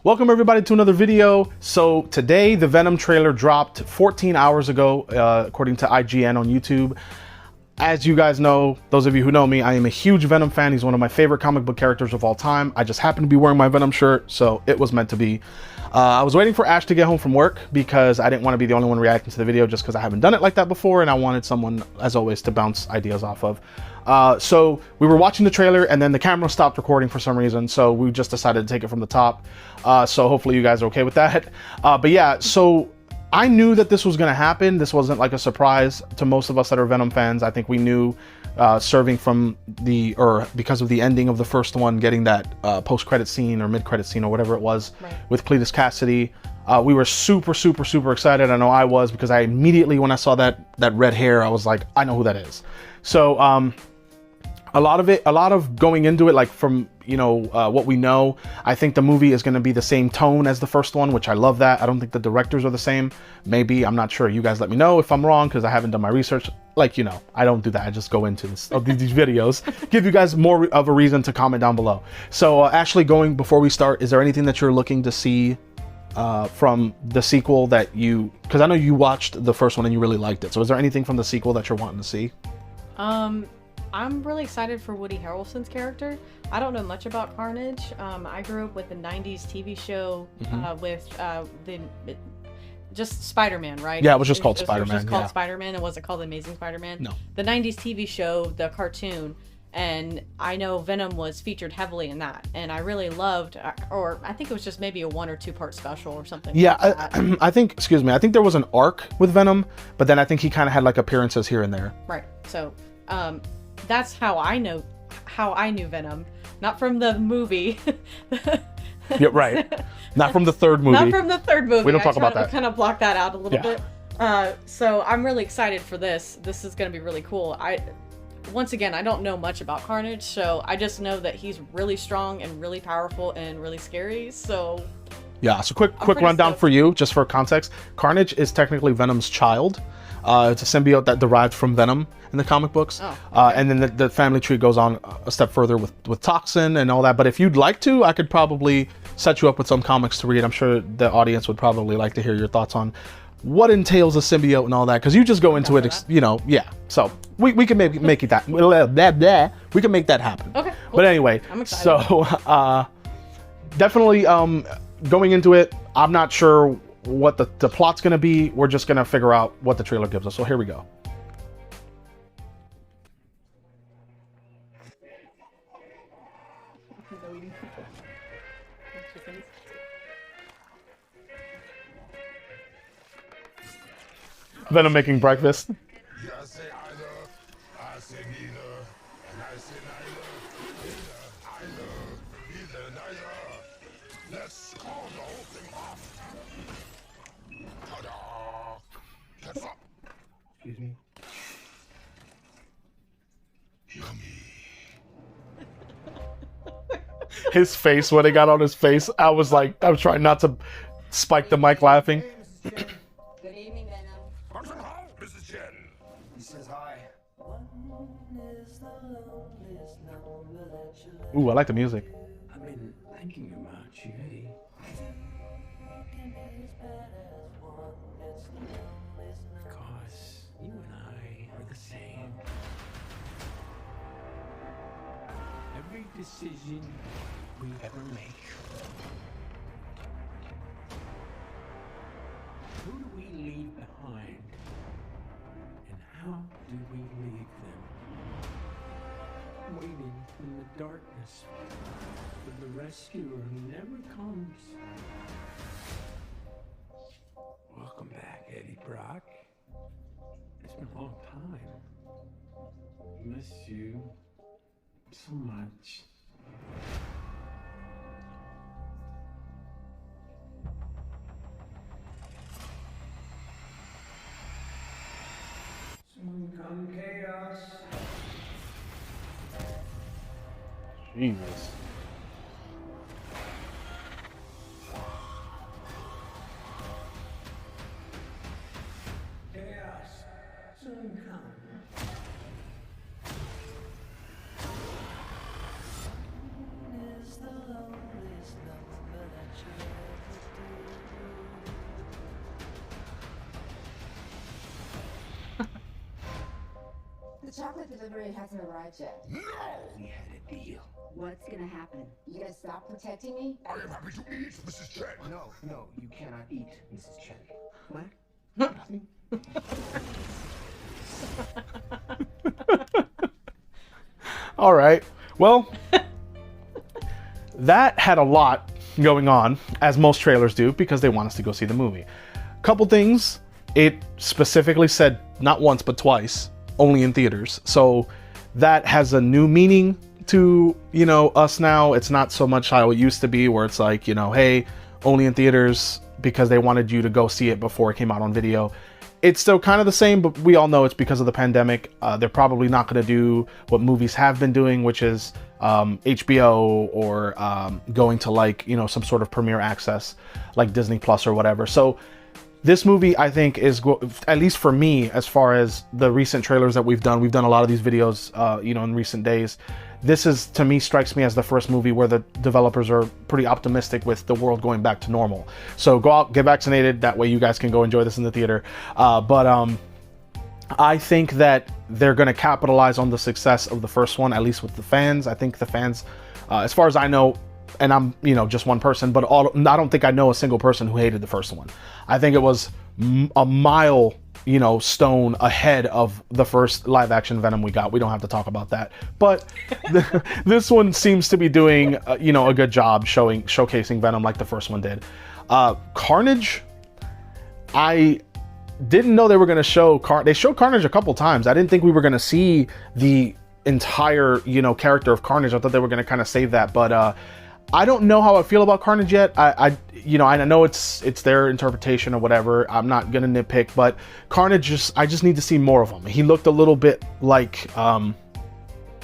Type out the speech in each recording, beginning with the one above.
Welcome everybody to another video. So today the Venom trailer dropped 14 hours ago, according to IGN on YouTube. As you guys know, those of you who know me, I am a huge Venom fan. He's one of my favorite comic book characters of all time. I just happen to be wearing my Venom shirt, so it was meant to be. I was waiting for Ash to get home from work because I didn't want to be the only one reacting to the video just because I haven't done it like that before, and I wanted someone, as always, to bounce ideas off of. So we were watching the trailer and then the camera stopped recording for some reason, so we just decided to take it from the top. So hopefully you guys are okay with that. But yeah, so I knew that this was going to happen. This wasn't like a surprise to most of us that are Venom fans. I think we knew, serving from because of the ending of the first one, getting that post-credit scene or mid-credit scene or whatever it was, right, with Cletus Cassidy. We were super excited. I know I was, because I immediately, when I saw that red hair, I was like, I know who that is. So a lot of going into it, like from, you know, what we know, I think the movie is going to be the same tone as the first one, which I love that. I don't think the directors are the same. Maybe, I'm not sure. You guys let me know if I'm wrong, because I haven't done my research. Like, you know, I don't do that. I just go into these videos, give you guys more of a reason to comment down below. So Ashley, before we start, is there anything that you're looking to see from the sequel that because I know you watched the first one and you really liked it. So is there anything from the sequel that you're wanting to see? I'm really excited for Woody Harrelson's character. I don't know much about Carnage. I grew up with the 90s TV show with just Spider-Man, right? Yeah, it was just called Spider-Man. It was just called Spider-Man. It wasn't called Amazing Spider-Man. No. The 90s TV show, the cartoon, and I know Venom was featured heavily in that. And I really loved, or I think it was just maybe a 1 or 2 part special or something. Yeah, like I think, excuse me, I think there was an arc with Venom, but then I think he kind of had like appearances here and there. Right. So, that's how I knew Venom, not from the movie. Yeah, right. Not from the third movie. Not from the third movie. We don't talk about that. Kind of block that out a little bit. So I'm really excited for this. This is going to be really cool. Once again, I don't know much about Carnage, so I just know that he's really strong and really powerful and really scary. So yeah. So quick rundown for you, just for context. Carnage is technically Venom's child. It's a symbiote that derived from Venom in the comic books. Oh, okay. And then the family tree goes on a step further with Toxin and all that. But if you'd like to, I could probably set you up with some comics to read. I'm sure the audience would probably like to hear your thoughts on what entails a symbiote and all that, because you just go into it, you know, yeah. So we can make it that. We can make that happen. Okay. Cool. But anyway, I'm excited. So definitely going into it, I'm not sure what the plot's gonna be. We're just gonna figure out what the trailer gives us. So here we go. Venom making breakfast. Excuse me. His face, when it got on his face, I was trying not to spike the mic laughing. Good evening, Venom. This is Jen. He says hi. Ooh, I like the music. I've been thinking about you. Because you and I are the same. Every decision we ever make. Who do we leave behind? And how do we leave them? Waiting in the darkness for the rescuer who never comes. Welcome back, Eddie Brock. It's been a long time. Miss you so much. Soon come chaos. Jesus. Chaos soon come. Is the loneliest number that you chocolate delivery hasn't arrived yet. No! We had a deal. What's gonna happen? You gonna stop protecting me? I am happy to eat, Mrs. Chen. No, you cannot eat, Mrs. Chen. What? All right. Well, that had a lot going on, as most trailers do, because they want us to go see the movie. Couple things. It specifically said not once but twice, only in theaters. So that has a new meaning to, you know, us now. It's not so much how it used to be, where it's like, you know, hey, only in theaters, because they wanted you to go see it before it came out on video. It's still kind of the same, but we all know it's because of the pandemic. They're probably not going to do what movies have been doing, which is HBO or going to, like, you know, some sort of premiere access like Disney Plus or whatever. So this movie, I think, is, at least for me, as far as the recent trailers that we've done a lot of these videos, you know, in recent days. This is, to me, strikes me as the first movie where the developers are pretty optimistic with the world going back to normal. So go out, get vaccinated. That way you guys can go enjoy this in the theater. But I think that they're going to capitalize on the success of the first one, at least with the fans. I think the fans, as far as I know, and I'm, you know, just one person, but I don't think I know a single person who hated the first one. I think it was a mile, you know, stone ahead of the first live action Venom we got. We don't have to talk about that, but this one seems to be doing, you know, a good job showcasing Venom like the first one did. Carnage, I didn't know they were going to show they showed Carnage a couple times. I didn't think we were going to see the entire, you know, character of Carnage. I thought they were going to kind of save that, but I don't know how I feel about Carnage yet. You know, I know it's their interpretation or whatever. I'm not gonna nitpick, but Carnage, I just need to see more of him. He looked a little bit like,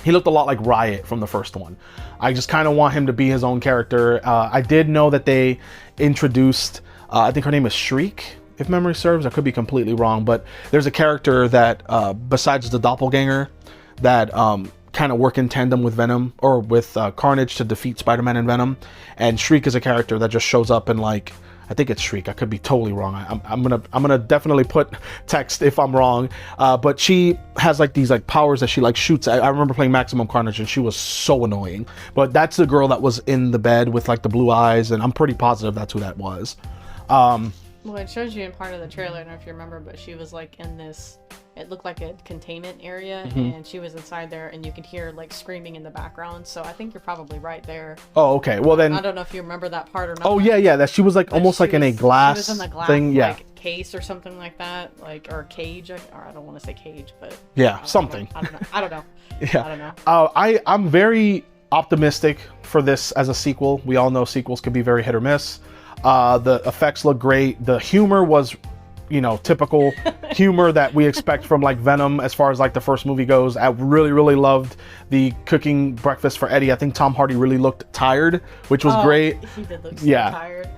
he looked a lot like Riot from the first one. I just kind of want him to be his own character. I did know that they introduced, I think her name is Shriek, if memory serves. I could be completely wrong, but there's a character that, besides the doppelganger, that kind of work in tandem with Venom, or with Carnage, to defeat Spider-Man and Venom. And Shriek is a character that just shows up in, like, I think it's Shriek. I could be totally wrong. I'm gonna definitely put text if I'm wrong. But she has like these like powers that she like shoots. I remember playing Maximum Carnage and she was so annoying. But that's the girl that was in the bed with like the blue eyes, and I'm pretty positive that's who that was. Well, it shows you in part of the trailer, I don't know if you remember, but she was like in this, it looked like a containment area, and she was inside there, and you could hear like screaming in the background. So I think you're probably right there. Oh, okay. Well then, I don't know if you remember that part or not. Oh yeah, that she was like almost like in a glass, she was in the glass thing, yeah, like case or something like that, like, or cage, or I don't want to say cage, but yeah, something. I don't know. I don't know. Yeah, I don't know. I'm very optimistic for this as a sequel. We all know sequels can be very hit or miss. The effects look great. The humor was, you know, typical humor that we expect from like Venom as far as like the first movie goes. I really loved the cooking breakfast for Eddie. I think Tom Hardy really looked tired, which was great. He did look so tired.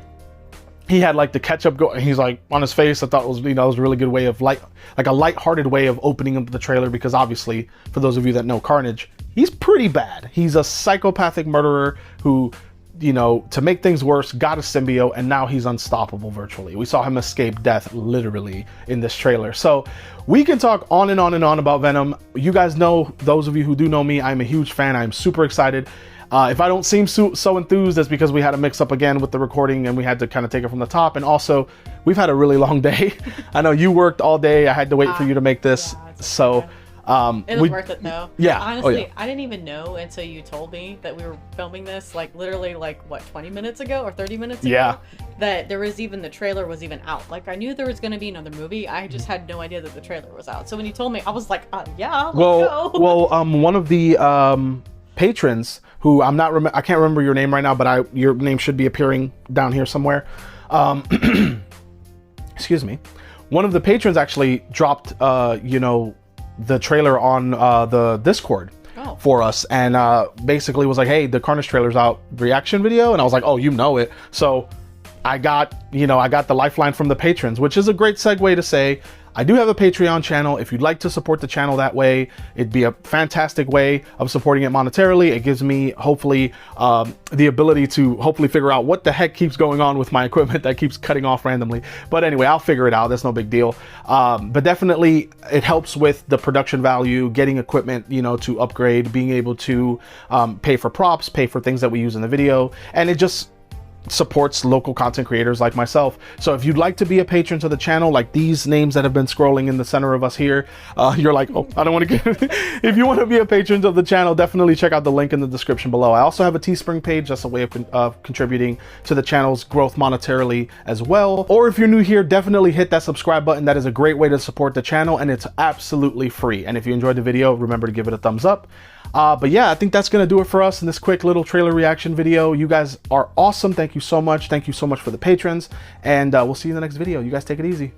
He had like the ketchup he's like on his face. I thought it was, you know, it was a really good way of like a lighthearted way of opening up the trailer, because obviously for those of you that know Carnage, he's pretty bad. He's a psychopathic murderer who, you know, to make things worse, got a symbiote, and now he's unstoppable virtually. We saw him escape death literally in this trailer. So we can talk on and on and on about Venom. You guys know, those of you who do know me, I'm a huge fan. I'm super excited. If I don't seem so enthused, that's because we had a mix up again with the recording and we had to kind of take it from the top. And also, we've had a really long day. I know you worked all day. I had to wait for you to make this. Yeah, so it was worth it though. Yeah. Honestly, I didn't even know until you told me that we were filming this, like literally like what, 20 minutes ago or 30 minutes ago? That there was even, the trailer was even out. Like I knew there was going to be another movie. I just had no idea that the trailer was out. So when you told me, I was like, yeah, let's go. Well, one of the patrons who I can't remember your name right now, but your name should be appearing down here somewhere. Excuse me. One of the patrons actually dropped, you know, the trailer on the Discord for us, and basically was like, hey, the Carnage trailer's out, reaction video. And I was like, oh, you know it. So I got the lifeline from the patrons, which is a great segue to say I do have a Patreon channel. If you'd like to support the channel that way, it'd be a fantastic way of supporting it monetarily. It gives me hopefully the ability to hopefully figure out what the heck keeps going on with my equipment that keeps cutting off randomly. But anyway, I'll figure it out. That's no big deal. But definitely it helps with the production value, getting equipment, you know, to upgrade, being able to pay for props, pay for things that we use in the video, and it just supports local content creators like myself. So if you'd like to be a patron to the channel, like these names that have been scrolling in the center of us here, you're like, oh, I don't want to get if you want to be a patron of the channel, definitely check out the link in the description below. I also have a Teespring page. That's a way of contributing to the channel's growth monetarily as well. Or if you're new here, definitely hit that subscribe button. That is a great way to support the channel, and it's absolutely free. And if you enjoyed the video, remember to give it a thumbs up. But yeah, I think that's gonna do it for us in this quick little trailer reaction video. You guys are awesome. Thank you so much. Thank you so much for the patrons, and we'll see you in the next video. You guys take it easy.